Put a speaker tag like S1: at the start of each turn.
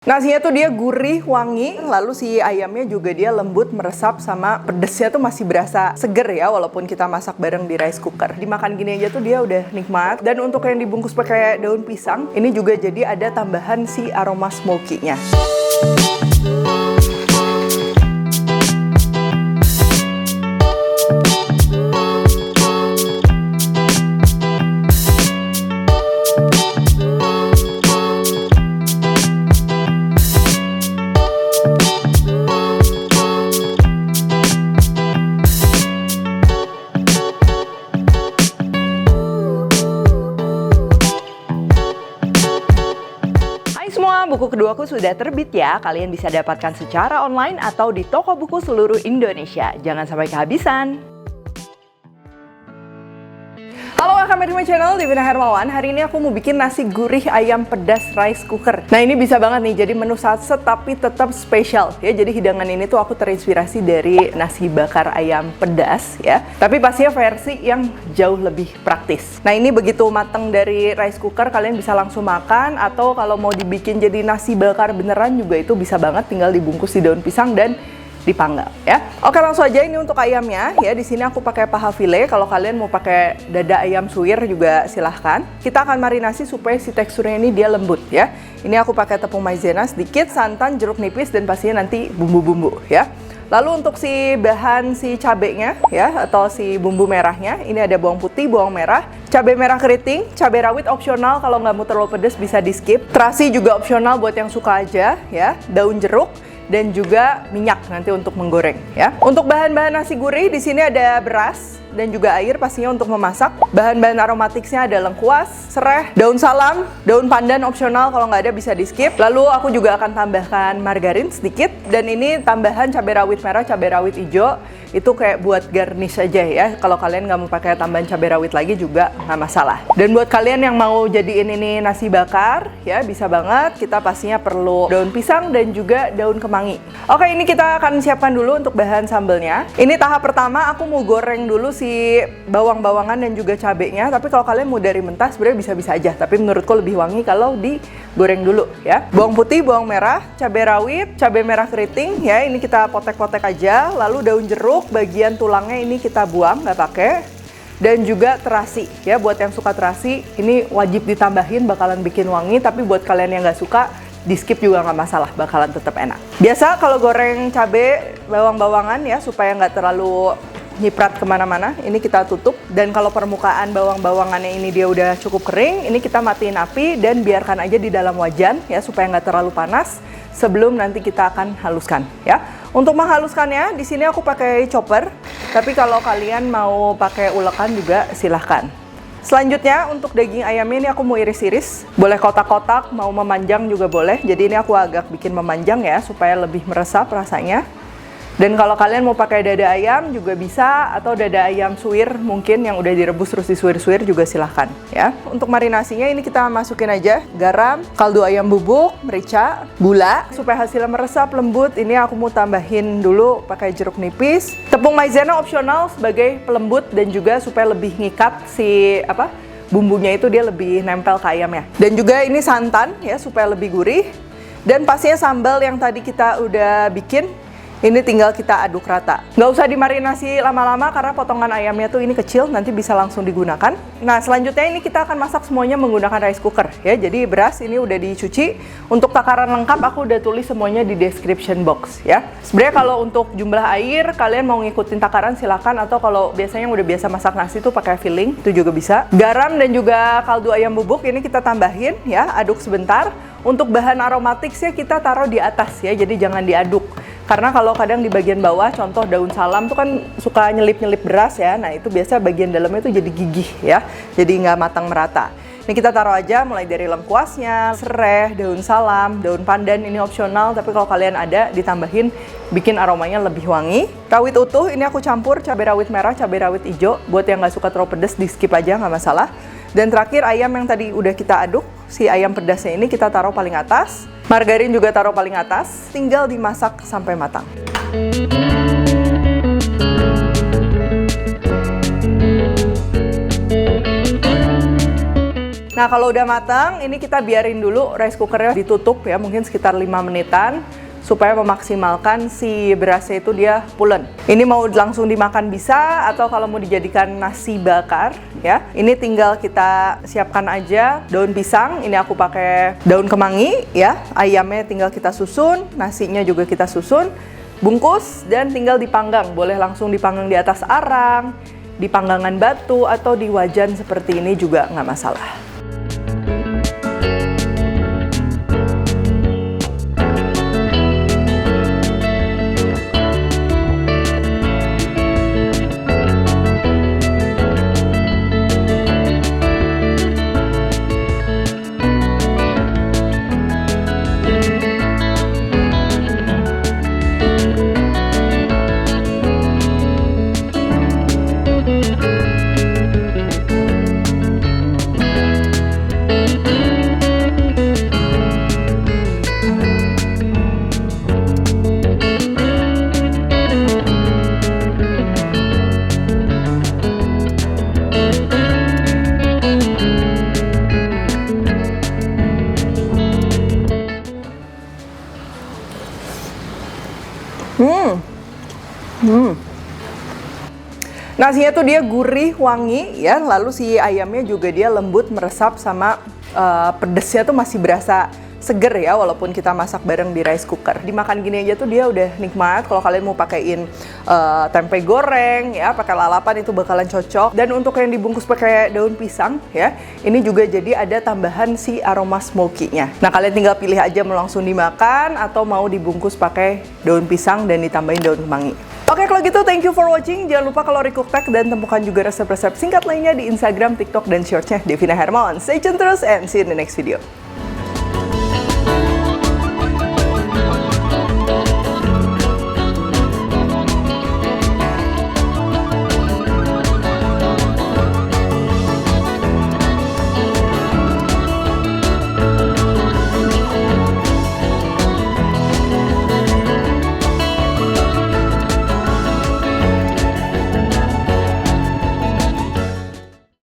S1: Nasinya tuh dia gurih, wangi, lalu si ayamnya juga dia lembut, meresap, sama pedesnya tuh masih berasa seger ya, walaupun kita masak bareng di rice cooker. Dimakan gini aja tuh dia udah nikmat. Dan untuk yang dibungkus pakai daun pisang, ini juga jadi ada tambahan si aroma smoky-nya. Buku keduaku sudah terbit ya, kalian bisa dapatkan secara online atau di toko buku seluruh Indonesia. Jangan sampai kehabisan. Halo, welcome back to my channel, Devina Hermawan. Hari ini aku mau bikin nasi gurih ayam pedas rice cooker. Nah, ini bisa banget nih jadi menu satset tapi tetap spesial ya. Jadi hidangan ini tuh aku terinspirasi dari nasi bakar ayam pedas ya. Tapi pastinya versi yang jauh lebih praktis. Nah, ini begitu mateng dari rice cooker kalian bisa langsung makan, atau kalau mau dibikin jadi nasi bakar beneran juga itu bisa banget, tinggal dibungkus di daun pisang dan dipanggang ya. Oke, langsung aja ini untuk ayamnya ya. Di sini aku pakai paha file. Kalau kalian mau pakai dada ayam suwir juga silahkan. Kita akan marinasi supaya si teksturnya ini dia lembut ya. Ini aku pakai tepung maizena sedikit, santan, jeruk nipis, dan pastinya nanti bumbu-bumbu ya. Lalu untuk si bahan si cabenya ya, atau si bumbu merahnya, ini ada bawang putih, bawang merah, cabai merah keriting, cabai rawit opsional, kalau nggak mau terlalu pedas bisa di skip. Terasi juga opsional buat yang suka aja ya. Daun jeruk dan juga minyak nanti untuk menggoreng ya. Untuk bahan-bahan nasi gurih di sini ada beras dan juga air pastinya untuk memasak. Bahan-bahan aromatiknya ada lengkuas, sereh, daun salam, daun pandan opsional, kalau nggak ada bisa di skip. Lalu aku juga akan tambahkan margarin sedikit, dan ini tambahan cabai rawit merah, cabai rawit hijau. Itu kayak buat garnish aja ya. Kalau kalian nggak mau pakai tambahan cabai rawit lagi juga nggak masalah. Dan buat kalian yang mau jadiin ini nasi bakar ya, bisa banget. Kita pastinya perlu daun pisang dan juga daun kemangi. Oke, ini kita akan siapkan dulu untuk bahan sambelnya. Ini tahap pertama, aku mau goreng dulu si bawang-bawangan dan juga cabenya. Tapi kalau kalian mau dari mentah sebenarnya bisa-bisa aja. Tapi menurutku lebih wangi kalau digoreng dulu ya. Bawang putih, bawang merah, cabai rawit, cabai merah keriting ya. Ini kita potek-potek aja. Lalu daun jeruk, bagian tulangnya ini kita buang, nggak pakai. Dan juga terasi ya, buat yang suka terasi ini wajib ditambahin, bakalan bikin wangi. Tapi buat kalian yang nggak suka, di skip juga nggak masalah, bakalan tetap enak. Biasa kalau goreng cabai bawang-bawangan ya, supaya nggak terlalu nyiprat kemana-mana, ini kita tutup. Dan kalau permukaan bawang-bawangannya ini dia udah cukup kering, ini kita matiin api dan biarkan aja di dalam wajan ya, supaya nggak terlalu panas sebelum nanti kita akan haluskan ya. Untuk menghaluskannya, di sini aku pakai chopper, tapi kalau kalian mau pakai ulekan juga silahkan. Selanjutnya untuk daging ayamnya ini aku mau iris-iris, boleh kotak-kotak, mau memanjang juga boleh. Jadi ini aku agak bikin memanjang ya, supaya lebih meresap rasanya. Dan kalau kalian mau pakai dada ayam juga bisa, atau dada ayam suwir mungkin yang udah direbus terus disuir-suir juga silahkan ya. Untuk marinasinya ini kita masukin aja garam, kaldu ayam bubuk, merica, gula supaya hasilnya meresap lembut. Ini aku mau tambahin dulu pakai jeruk nipis, tepung maizena opsional sebagai pelembut dan juga supaya lebih ngikat si bumbunya itu, dia lebih nempel ke ayamnya. Dan juga ini santan ya supaya lebih gurih. Dan pastinya sambal yang tadi kita udah bikin, ini tinggal kita aduk rata. Nggak usah dimarinasi lama-lama karena potongan ayamnya tuh ini kecil, nanti bisa langsung digunakan. Nah, selanjutnya ini kita akan masak semuanya menggunakan rice cooker ya. Jadi beras ini udah dicuci. Untuk takaran lengkap aku udah tulis semuanya di description box ya. Sebenarnya kalau untuk jumlah air kalian mau ngikutin takaran silakan, atau kalau biasanya yang udah biasa masak nasi tuh pakai filling itu juga bisa. Garam dan juga kaldu ayam bubuk ini kita tambahin ya, aduk sebentar. Untuk bahan aromatiknya kita taruh di atas ya, jadi jangan diaduk. Karena kalau kadang di bagian bawah, contoh daun salam tuh kan suka nyelip-nyelip beras ya. Nah, itu biasa bagian dalamnya tuh jadi gigih ya. Jadi nggak matang merata. Ini kita taruh aja mulai dari lengkuasnya, sereh, daun salam, daun pandan ini opsional. Tapi kalau kalian ada, ditambahin bikin aromanya lebih wangi. Rawit utuh ini aku campur cabai rawit merah, cabai rawit hijau. Buat yang nggak suka terlalu pedas, di skip aja nggak masalah. Dan terakhir ayam yang tadi udah kita aduk, si ayam pedasnya ini kita taruh paling atas. Margarin juga taruh paling atas, tinggal dimasak sampai matang. Nah, kalau udah matang, ini kita biarin dulu rice cookernya ditutup ya, mungkin sekitar 5 menitan supaya memaksimalkan si berasnya itu dia pulen. Ini mau langsung dimakan bisa, atau kalau mau dijadikan nasi bakar ya, ini tinggal kita siapkan aja daun pisang. Ini aku pakai daun kemangi ya, ayamnya tinggal kita susun, nasinya juga kita susun, bungkus dan tinggal dipanggang. Boleh langsung dipanggang di atas arang, di panggangan batu, atau di wajan seperti ini juga nggak masalah. Nasinya tuh dia gurih, wangi ya, lalu si ayamnya juga dia lembut, meresap sama pedesnya tuh masih berasa seger ya, walaupun kita masak bareng di rice cooker. Dimakan gini aja tuh dia udah nikmat. Kalau kalian mau pakein tempe goreng ya, pakai lalapan itu bakalan cocok. Dan untuk yang dibungkus pakai daun pisang ya, ini juga jadi ada tambahan si aroma smoky-nya. Nah, kalian tinggal pilih aja mau langsung dimakan atau mau dibungkus pakai daun pisang dan ditambahin daun kemangi. Oke, kalau gitu thank you for watching. Jangan lupa kalau Recook Tech dan temukan juga resep-resep singkat lainnya di Instagram, TikTok, dan Shorts-nya Devina Hermawan. Stay tune terus and see you in the next video.